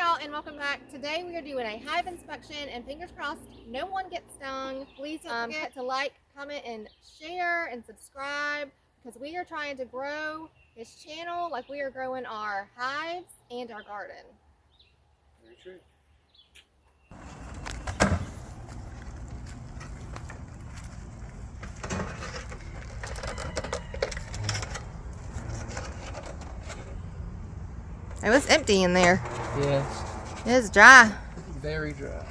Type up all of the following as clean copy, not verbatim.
y'all, and welcome back. Today we are doing a hive inspection, and fingers crossed no one gets stung. Please don't forget to like, comment, and share and subscribe, because we are trying to grow this channel like we are growing our hives and our garden. Very true. It was empty in there. Yes. It is dry. Very dry.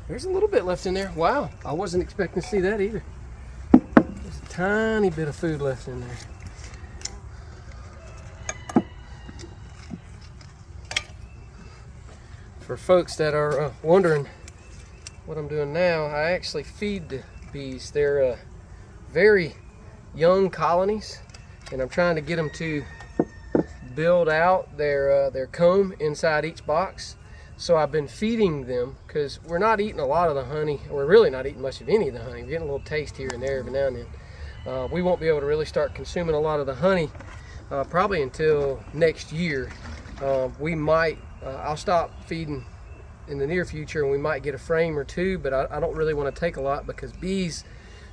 There's a little bit left in there. Wow, I wasn't expecting to see that either. There's a tiny bit of food left in there. For folks that are wondering what I'm doing now, I actually feed the bees. They're very young colonies, and I'm trying to get them to build out their comb inside each box. So I've been feeding them, because we're not eating a lot of the honey. We're really not eating much of any of the honey. We're getting a little taste here and there every now and then. We won't be able to really start consuming a lot of the honey probably until next year. We might, I'll stop feeding in the near future, and we might get a frame or two, but I don't really want to take a lot, because bees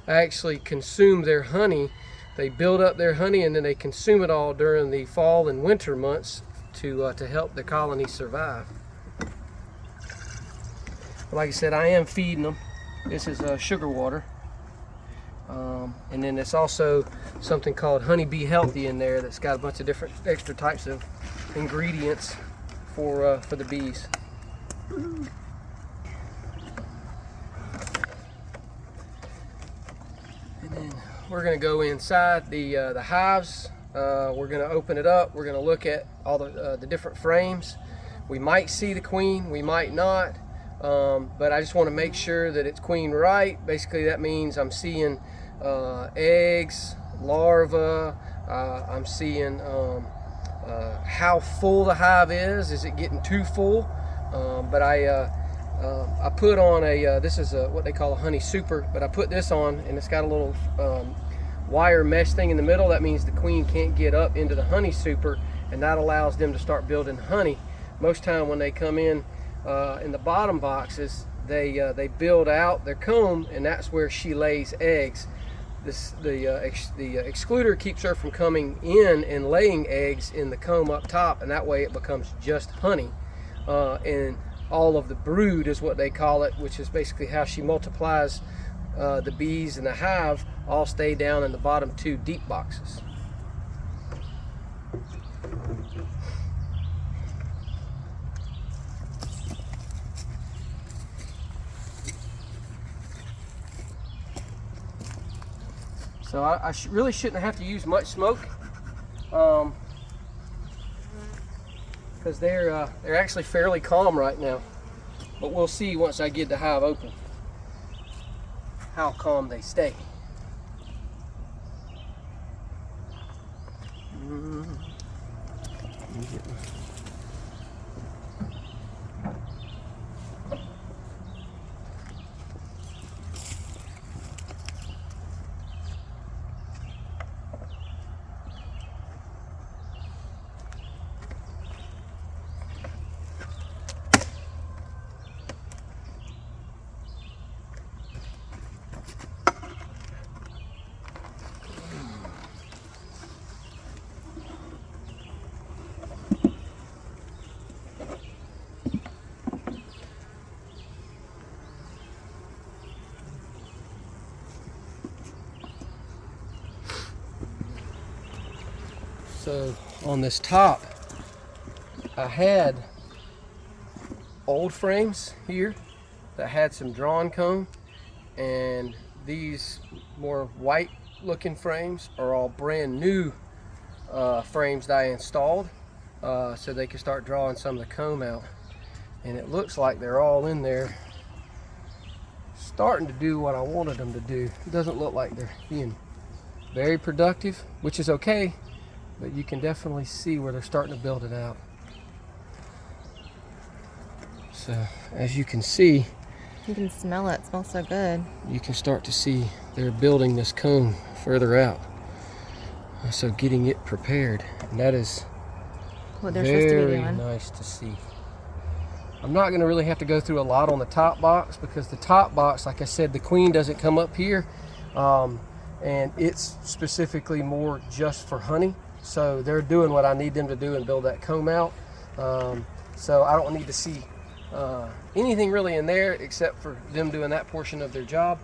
actually consume their honey. They build up their honey, and then they consume it all during the fall and winter months to help the colony survive. But like I said, I am feeding them. This is sugar water. And then there's also something called Honeybee Healthy in there that's got a bunch of different extra types of ingredients for the bees. And then we're going to go inside the hives. We're going to open it up. We're going to look at all the different frames. We might see the queen, we might not, but I just want to make sure that it's queen right. Basically, that means I'm seeing eggs, larvae. I'm seeing how full the hive is. Is it getting too full? But I put on this is what they call a honey super, but I put this on, and it's got a little wire mesh thing in the middle. That means the queen can't get up into the honey super, and that allows them to start building honey. Most time when they come in the bottom boxes, they build out their comb, and that's where she lays eggs. The excluder keeps her from coming in and laying eggs in the comb up top, and that way it becomes just honey. And all of the brood is what they call it, which is basically how she multiplies. The bees in the hive all stay down in the bottom two deep boxes. So I really shouldn't have to use much smoke, because they're actually fairly calm right now. But we'll see once I get the hive open how calm they stay. So on this top, I had old frames here that had some drawn comb, and these more white looking frames are all brand new frames that I installed so they can start drawing some of the comb out. And it looks like they're all in there starting to do what I wanted them to do. It doesn't look like they're being very productive, which is okay, but you can definitely see where they're starting to build it out. So as you can see, you can smell it. It smells so good. You can start to see they're building this comb further out. So getting it prepared, and that is what they're supposed to be very doing. Nice to see. I'm not going to really have to go through a lot on the top box because the top box, like I said, the queen doesn't come up here, and it's specifically more just for honey. So they're doing what I need them to do and build that comb out. So I don't need to see anything really in there except for them doing that portion of their job.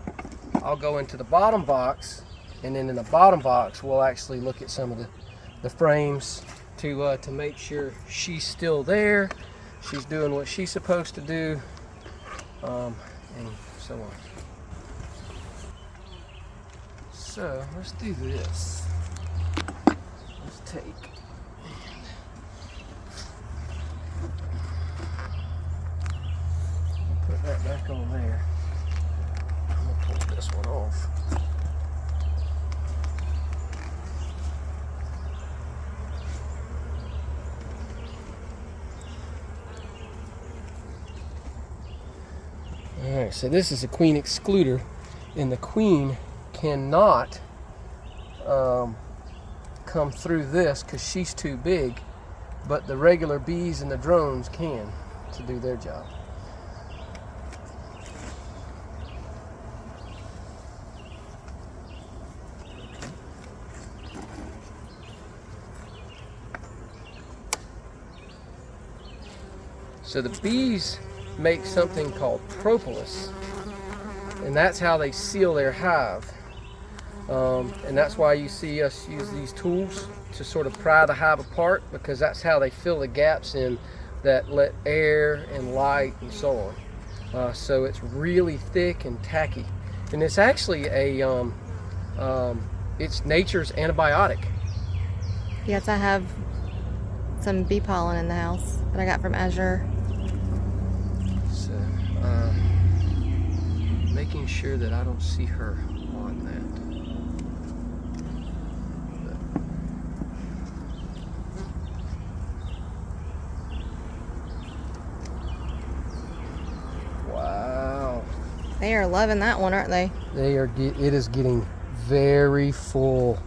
I'll go into the bottom box, and then in the bottom box we'll actually look at some of the frames to make sure she's still there, she's doing what she's supposed to do, and so on. So let's do this. Let's take put that back on there. I'm gonna pull this one off. All right, so this is a queen excluder, and the queen cannot come through this because she's too big, but the regular bees and the drones can to do their job. So the bees make something called propolis, and that's how they seal their hive. And that's why you see us use these tools to sort of pry the hive apart, because that's how they fill the gaps in that let air and light and so on. So it's really thick and tacky, and it's actually it's nature's antibiotic. Yes, I have some bee pollen in the house that I got from Azure. So making sure that I don't see her on that. Wow. They are loving that one, aren't they? They are. It is getting very full.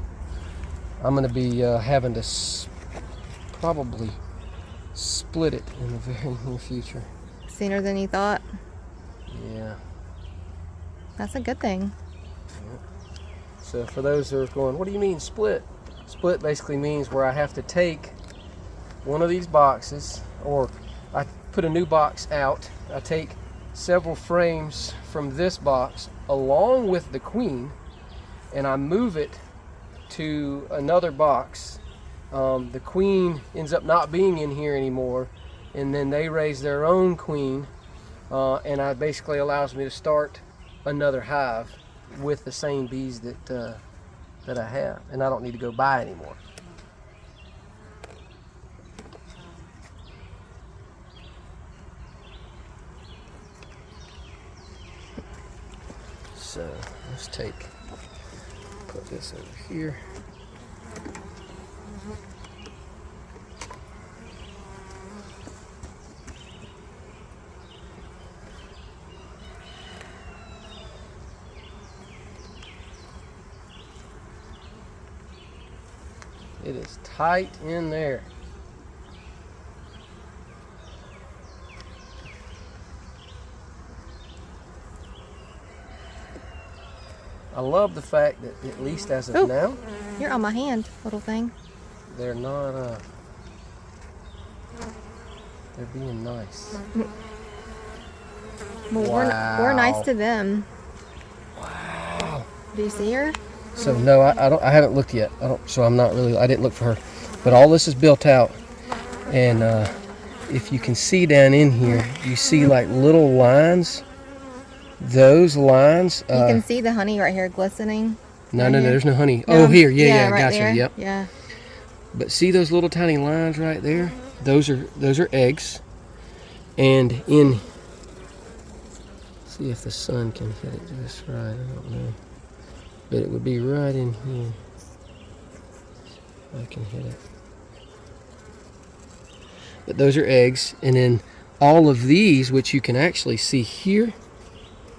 I'm going to be having to probably split it in the very near future. Sooner than you thought. Yeah. That's a good thing. Yeah. So for those who are going, what do you mean split? Split basically means where I have to take one of these boxes, or I put a new box out. I take several frames from this box along with the queen, and I move it to another box. The queen ends up not being in here anymore, and then they raise their own queen, and it basically allows me to start another hive with the same bees that I have, and I don't need to go buy anymore. So let's put this over here. It is tight in there. I love the fact that at least as of now, You're on my hand, little thing. they're not, they're being nice. Well, Wow. we're nice to them. Wow. Do you see her? So no, I haven't looked yet. I didn't look for her. But all this is built out, and if you can see down in here, you see like little lines. Those lines. You can see the honey right here glistening. No, there's no honey. No, Oh, here, yeah, right gotcha. there. Yep. Yeah. But see those little tiny lines right there? Those are eggs. And see if the sun can hit it just right. I don't know. But it would be right in here. I can hit it. But those are eggs, and then all of these, which you can actually see here,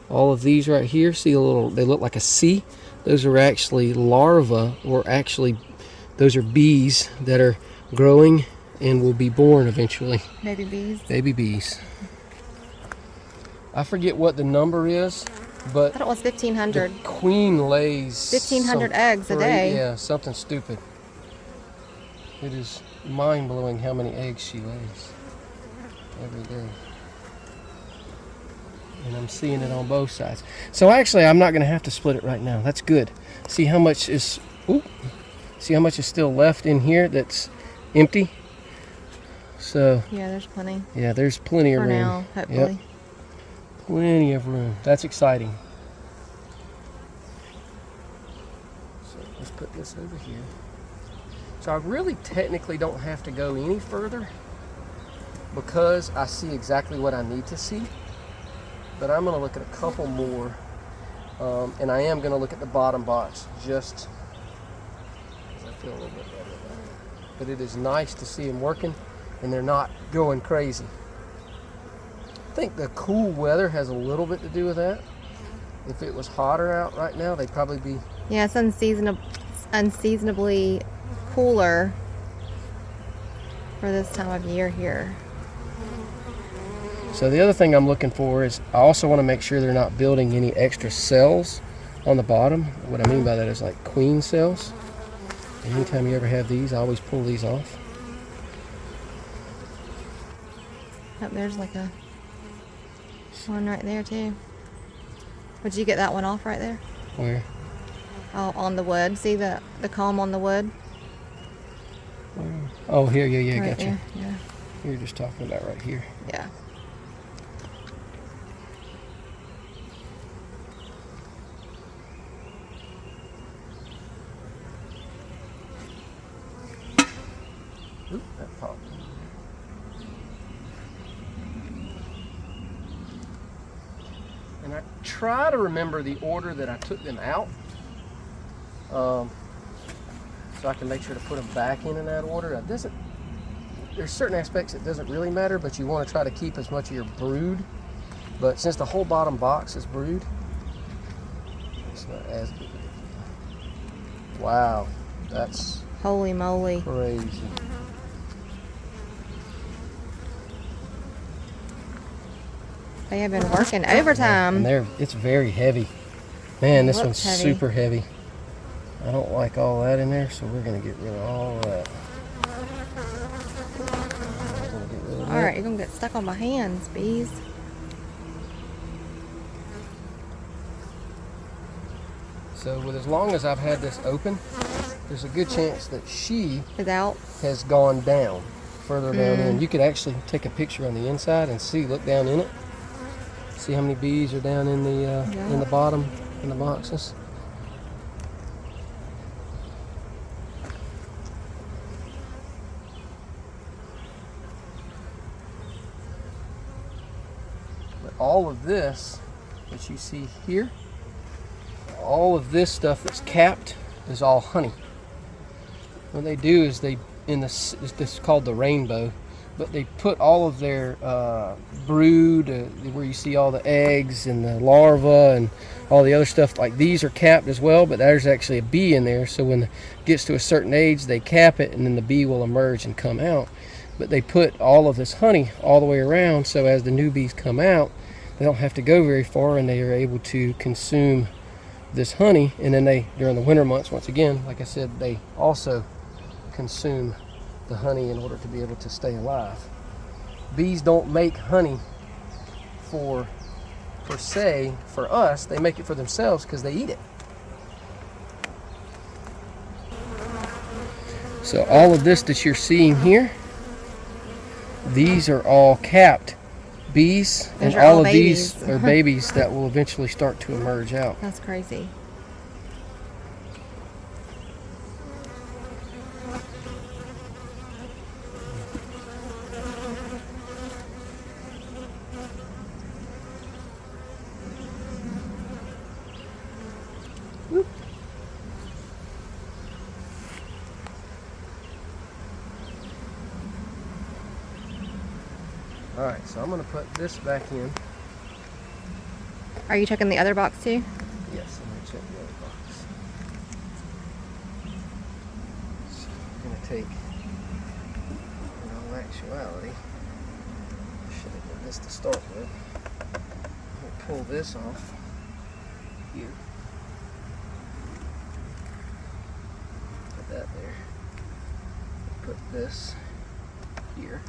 all of these right here, see a little, they look like a C. Those are actually larvae, or actually those are bees that are growing and will be born eventually. Baby bees. Baby bees. I forget what the number is, but I thought it was 1,500. the queen lays 1,500 eggs a day. Yeah, something stupid. It is mind-blowing how many eggs she lays every day. And I'm seeing it on both sides. So actually, I'm not going to have to split it right now. That's good. See how much is still left in here that's empty? So Yeah, there's plenty. yeah, there's plenty of For room. now, hopefully. Yep. Plenty of room. That's exciting. So let's put this over here. So I really technically don't have to go any further because I see exactly what I need to see. But I'm going to look at a couple more, and I am going to look at the bottom box just because I feel a little bit better about it. But it is nice to see them working, and they're not going crazy. I think the cool weather has a little bit to do with that. If it was hotter out right now, they'd probably be... Yeah, it's unseasonably cooler for this time of year here. So the other thing I'm looking for is I also want to make sure they're not building any extra cells on the bottom. What I mean by that is like queen cells. And anytime you ever have these, I always pull these off. Oh, there's like a one right there too. Would you get that one off right there? Where? Oh, on the wood. See the comb on the wood? Oh, here, yeah, Right gotcha. there, yeah. You're just talking about right here. Yeah. Oop, that popped. And I try to remember the order that I took them out, so I can make sure to put them back in that order. It doesn't. There's certain aspects that doesn't really matter, but you want to try to keep as much of your brood. But since the whole bottom box is brood, it's not as big. Wow, that's Holy moly. crazy. They have been working overtime. And it's very heavy. Man, this one's Looks heavy. super heavy. I don't like all that in there, so we're gonna get rid of all that. Alright, you're gonna get stuck on my hands, bees. So with as long as I've had this open, there's a good chance that she Is out. has gone down, further down in. You could actually take a picture on the inside and see, look down in it. See how many bees are down in the bottom, in the boxes. But all of this that you see here, all of this stuff that's capped is all honey. What they do is this is called the rainbow, but they put all of their brood, where you see all the eggs and the larvae and all the other stuff, like these are capped as well, but there's actually a bee in there, so when it gets to a certain age, they cap it and then the bee will emerge and come out. But they put all of this honey all the way around, so as the new bees come out, they don't have to go very far and they are able to consume this honey. And then they, during the winter months, once again, like I said, they also consume the honey in order to be able to stay alive. Bees don't make honey for se for us. They make it for themselves because they eat it. So all of this that you're seeing here, these are all capped bees, Those and are all all of these babies. are babies that will eventually start to emerge out. That's crazy. All Alright, so I'm going to put this back in. Are you checking the other box too? Yes, I'm going to check the other box. So I'm going to take, in all actuality, I should have done this to start with. I'm going to pull this off here. Put that there. Put this here.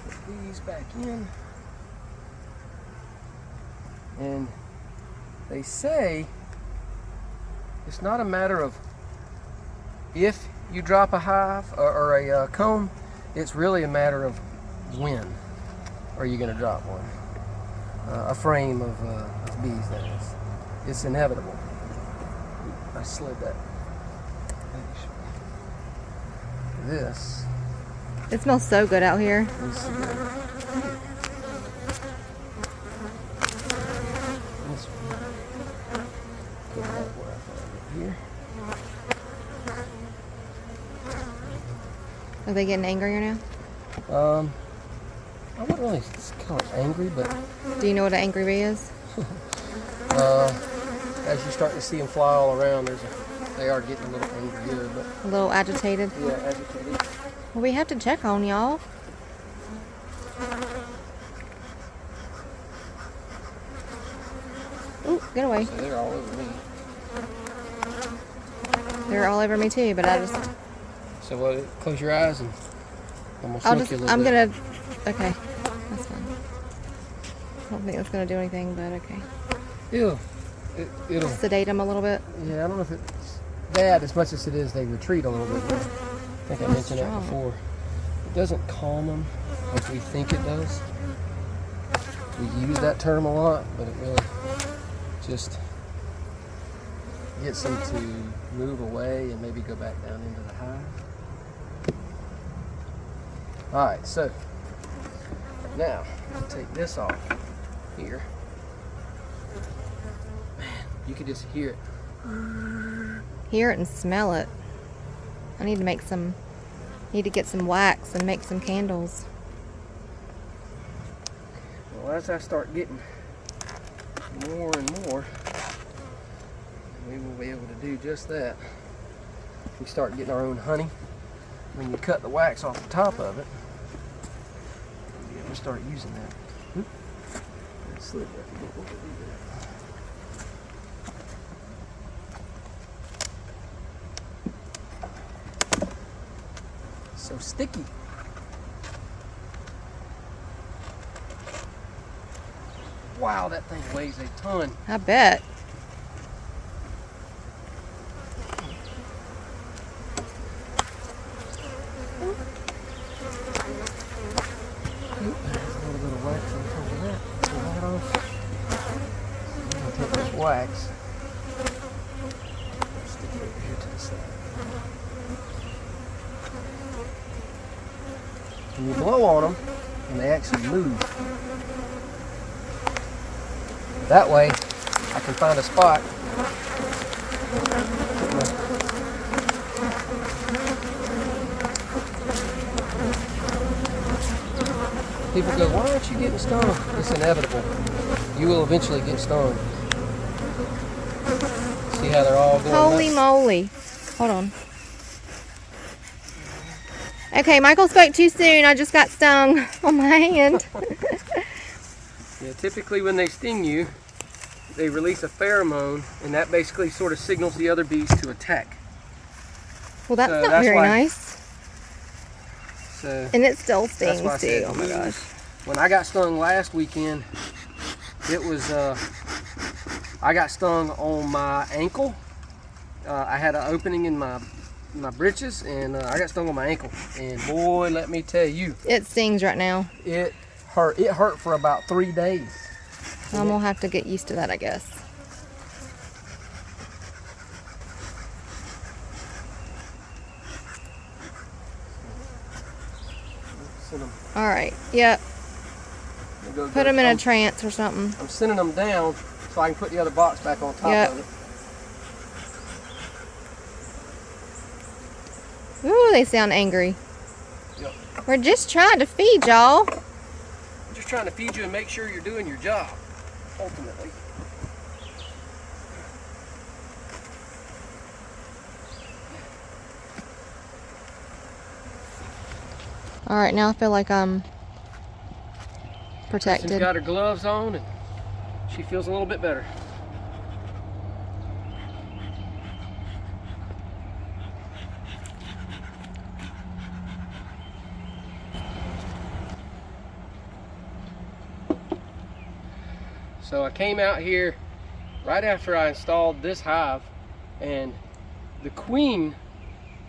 Put these back in. And they say it's not a matter of if you drop a hive or a comb, it's really a matter of when are you going to drop one. A frame of bees, that is. It's inevitable. I slid that. This. It smells so good out here. This one. Put that where I found it here. Are they getting angrier now? I wouldn't really call it angry, but Do you know what an angry bee is? as you're starting to see them fly all around, they are getting a little angrier, but A little agitated? yeah, agitated. Well, we have to check on y'all. Ooh, get away. So they're all over me. They're all over me too, but I just... So what? Close your eyes and I'm gonna I'll smoke just... you a little I'm bit. gonna... Okay. That's fine. I don't think that's gonna do anything, but okay. It'll. Sedate them a little bit. Yeah, I don't know if it's that as much as it is they retreat a little bit. I think I mentioned that Strong. before. It doesn't calm them like we think it does. We use that term a lot, but it really just gets them to move away and maybe go back down into the hive. Alright, so now take this off here. Man, you can just hear it. Hear it and smell it. I need to make some... Need to get some wax and make some candles. Well, as I start getting more and more, we will be able to do just that. We start getting our own honey. When you cut the wax off the top of it, we'll be able to start using that. Oop. That slid there. I forget what to do with that. So sticky. Wow, that thing weighs a ton. I bet. Oop, there's a little bit of wax on top of that. Pull that off. I'm gonna take this wax. Stick it over here to the side. And you blow on them, and they actually move. That way, I can find a spot. People go, why aren't you getting stung? It's inevitable. You will eventually get stung. See how they're all going Holy nuts? moly. Hold on. Okay, Michael spoke too soon. I just got stung on my hand. Yeah, typically when they sting you, they release a pheromone, and that basically sort of signals the other bees to attack. Well, that's not that's very why- nice. So And it still that's stings why I too. said Oh my gosh. when I got stung last weekend, it was I got stung on my ankle. I had an opening in my britches, and I got stung on my ankle. And boy, let me tell you, It stings right now. it hurt. It hurt for about 3 days. I'm gonna have to get used to that, I guess. Send 'em- All right. Yep. go- Put them in a I'm- trance or something. I'm sending them down so I can put the other box back on top Yep. of it. Ooh, they sound angry. Yep. We're just trying to feed y'all. I'm just trying to feed you and make sure you're doing your job, ultimately. All right, now I feel like I'm protected. She's got her gloves on and she feels a little bit better. So I came out here right after I installed this hive, and the queen,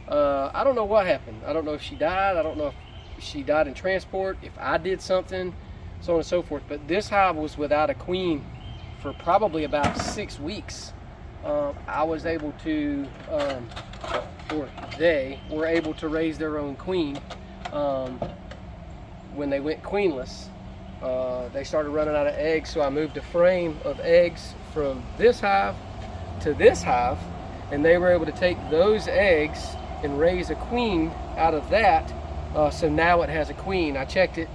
I don't know what happened. I don't know if she died. I don't know if she died in transport, if I did something, so on and so forth. But this hive was without a queen for probably about 6 weeks. I was able to, or they were able to raise their own queen when they went queenless. They started running out of eggs, so I moved a frame of eggs from this hive to this hive, and they were able to take those eggs and raise a queen out of that. So now it has a queen. I checked it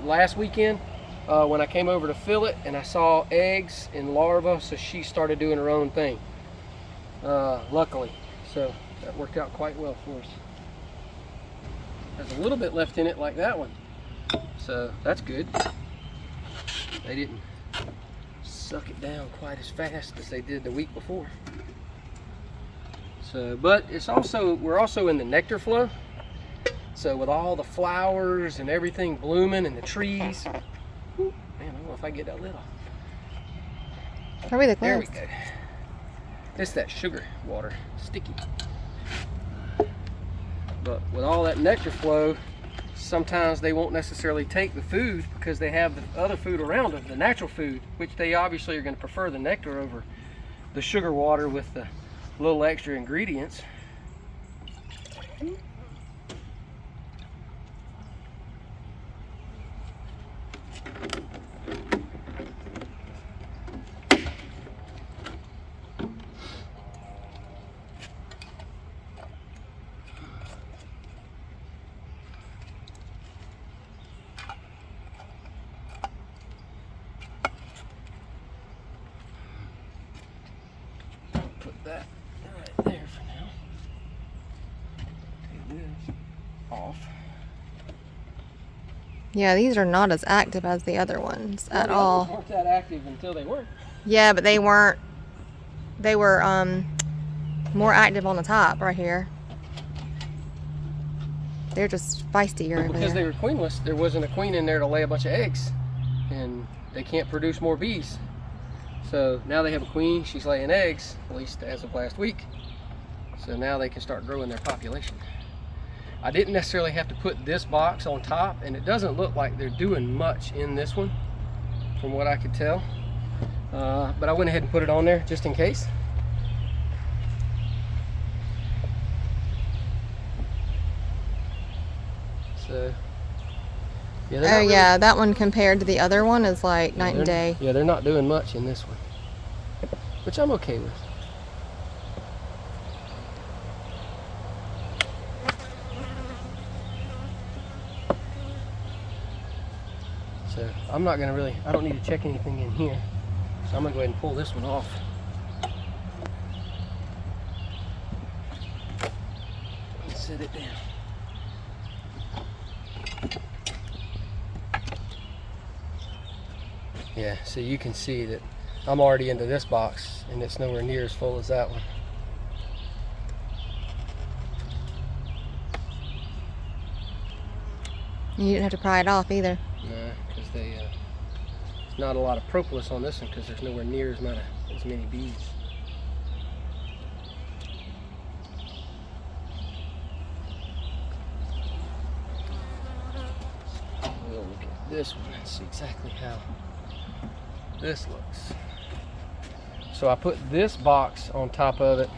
last weekend when I came over to fill it, and I saw eggs and larvae, so she started doing her own thing, luckily. So that worked out quite well for us. There's a little bit left in it like that one. So that's good. They didn't suck it down quite as fast as they did the week before. So, but it's also, we're also in the nectar flow. So with all the flowers and everything blooming and the trees, man, I don't know if I get that lid off. Probably the There closest. we go. It's that sugar water, sticky. But with all that nectar flow, sometimes they won't necessarily take the food because they have the other food around them, the natural food, which they obviously are going to prefer the nectar over the sugar water with the little extra ingredients. Put that right there for now. Take this off. Yeah, these are not as active as the other ones at all. They weren't that active until they weren't. Yeah, but they weren't. They were more active on the top right here. They're just feistier over Because there. they were queenless, there wasn't a queen in there to lay a bunch of eggs, and they can't produce more bees. So now they have a queen, she's laying eggs, at least as of last week. So now they can start growing their population. I didn't necessarily have to put this box on top, and it doesn't look like they're doing much in this one, from what I could tell. But I went ahead and put it on there just in case. So, yeah, Oh yeah, that one compared to the other one is like night and day. Yeah, they're not doing much in this one, which I'm okay with. So I'm not gonna really, I don't need to check anything in here. So I'm gonna go ahead and pull this one off. And set it down. Yeah, so you can see that I'm already into this box and it's nowhere near as full as that one. You didn't have to pry it off either. No, because there's not a lot of propolis on this one because there's nowhere near as many bees. We'll look at this one and see exactly how this looks. So I put this box on top of it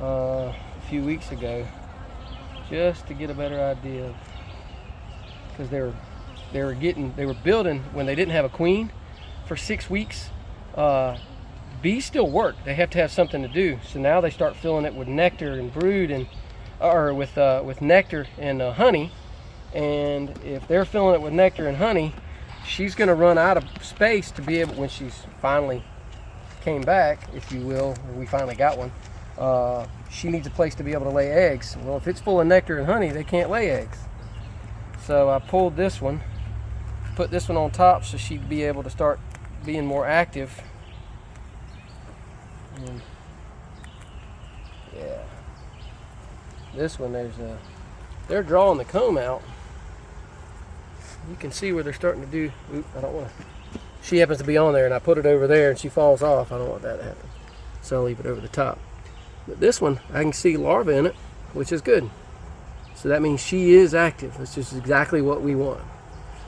a few weeks ago just to get a better idea of, because they were building when they didn't have a queen for 6 weeks. Bees still work. They have to have something to do. So now they start filling it with nectar and brood, and or with nectar and honey. And if they're filling it with nectar and honey, she's going to run out of space to be able, when she's finally came back, if you will, or we finally got one, she needs a place to be able to lay eggs. Well, if it's full of nectar and honey, they can't lay eggs. So I pulled this one, put this one on top so she'd be able to start being more active. And yeah, this one, they're drawing the comb out. You can see where they're starting to do. Oop, I don't want to. She happens to be on there, and I put it over there, and she falls off. I don't want that to happen, so I'll leave it over the top. But this one, I can see larvae in it, which is good. So that means she is active. This is exactly what we want.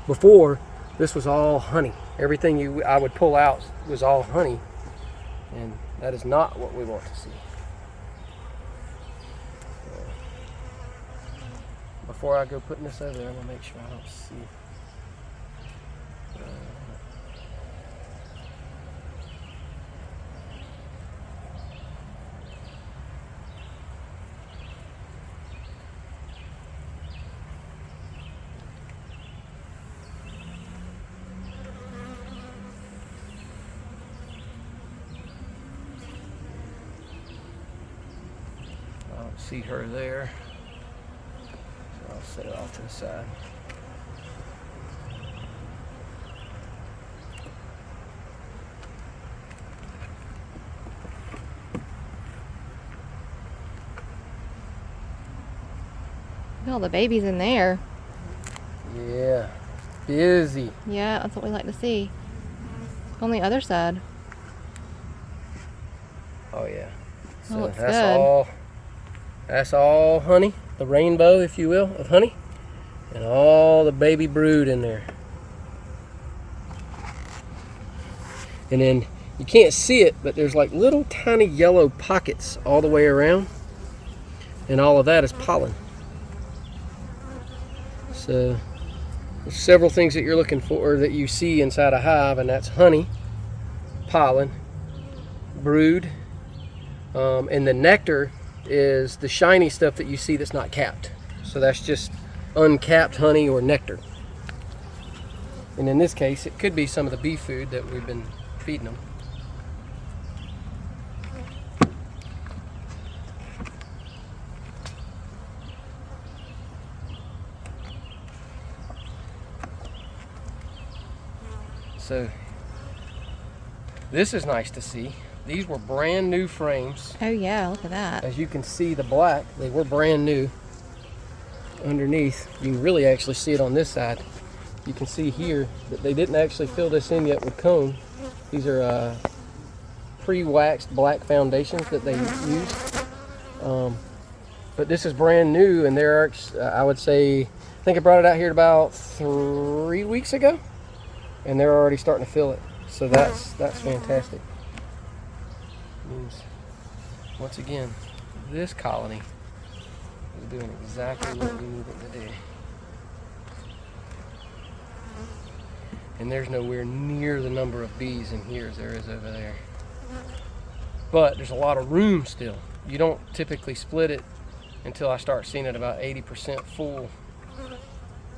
Before, this was all honey. Everything I would pull out was all honey, and that is not what we want to see. Before I go putting this over there, I'm gonna make sure I don't see. I don't see her there. So I'll set it off to the side. Look at all the babies in there. Yeah, busy. Yeah, that's what we like to see. On the other side. Oh yeah. Oh, So looks that's good. that's all honey, the rainbow, if you will, of honey, and all the baby brood in there. And then you can't see it, but there's like little tiny yellow pockets all the way around, and all of that is pollen. So there's several things that you're looking for, or that you see inside a hive, and that's honey, pollen, brood, and the nectar is the shiny stuff that you see that's not capped. So that's just uncapped honey or nectar. And in this case, it could be some of the bee food that we've been feeding them. So this is nice to see. These were brand new frames. Oh yeah, look at that. As you can see, the black, they were brand new. Underneath, you can really actually see it on this side. You can see here that they didn't actually fill this in yet with cone. These are pre-waxed black foundations that they used. But this is brand new, and there are, I would say, I think I brought it out here about 3 weeks ago, and they're already starting to fill it. So that's fantastic. Means, once again, this colony is doing exactly what we need it to do. And there's nowhere near the number of bees in here as there is over there. But there's a lot of room still. You don't typically split it until I start seeing it about 80% full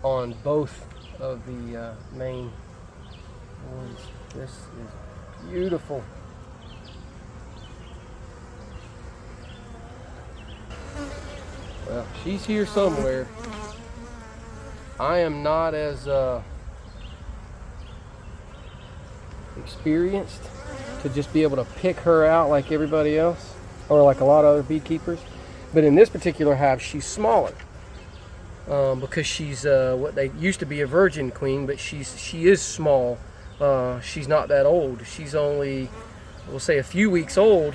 on both of the main ones. This is beautiful. Well, she's here somewhere. I am not as experienced to just be able to pick her out like everybody else, or like a lot of other beekeepers. But in this particular hive, she's smaller because she's what they used to be a virgin queen, but she is small. She's not that old. She's only, we'll say, a few weeks old.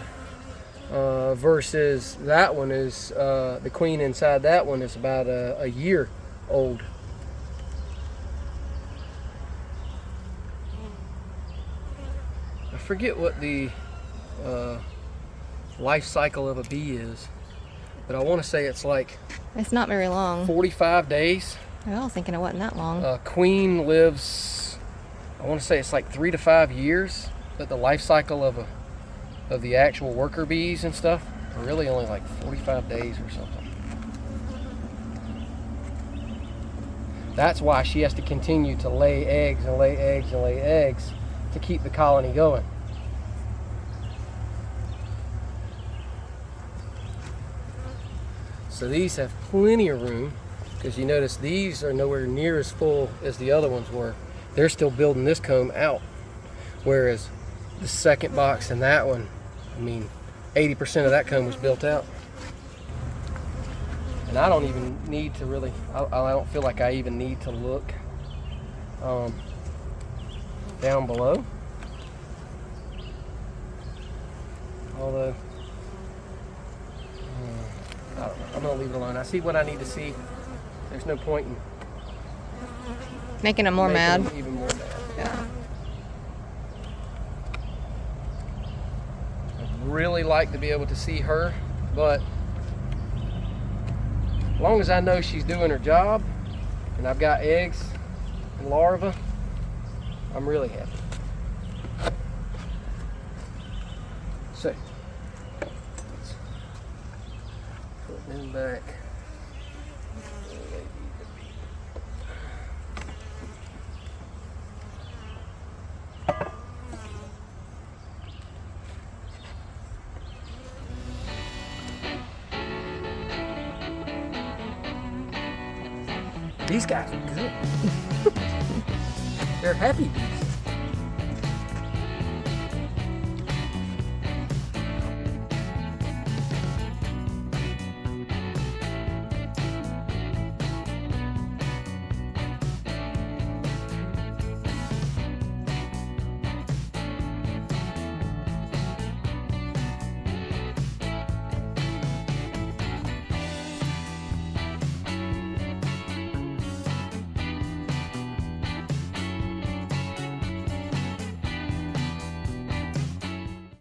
Versus that one is, the queen inside that one is about a year old. I forget what the life cycle of a bee is, but I want to say it's like It's not very long. 45 days. I was thinking it wasn't that long. Queen lives, I want to say it's like 3 to 5 years, but the life cycle of the actual worker bees and stuff are really only like 45 days or something. That's why she has to continue to lay eggs and lay eggs and lay eggs to keep the colony going. So these have plenty of room, because you notice these are nowhere near as full as the other ones were. They're still building this comb out, whereas the second box and that one, I mean, 80% of that comb was built out. And I don't even need to really, I don't feel like I even need to look down below. Although, I don't know, I'm gonna leave it alone. I see what I need to see. There's no point in making them more mad. them even more mad. Yeah. I'd really like to be able to see her, but as long as I know she's doing her job and I've got eggs and larvae, I'm really happy. So, let's put them back. These guys are good. They're happy bees.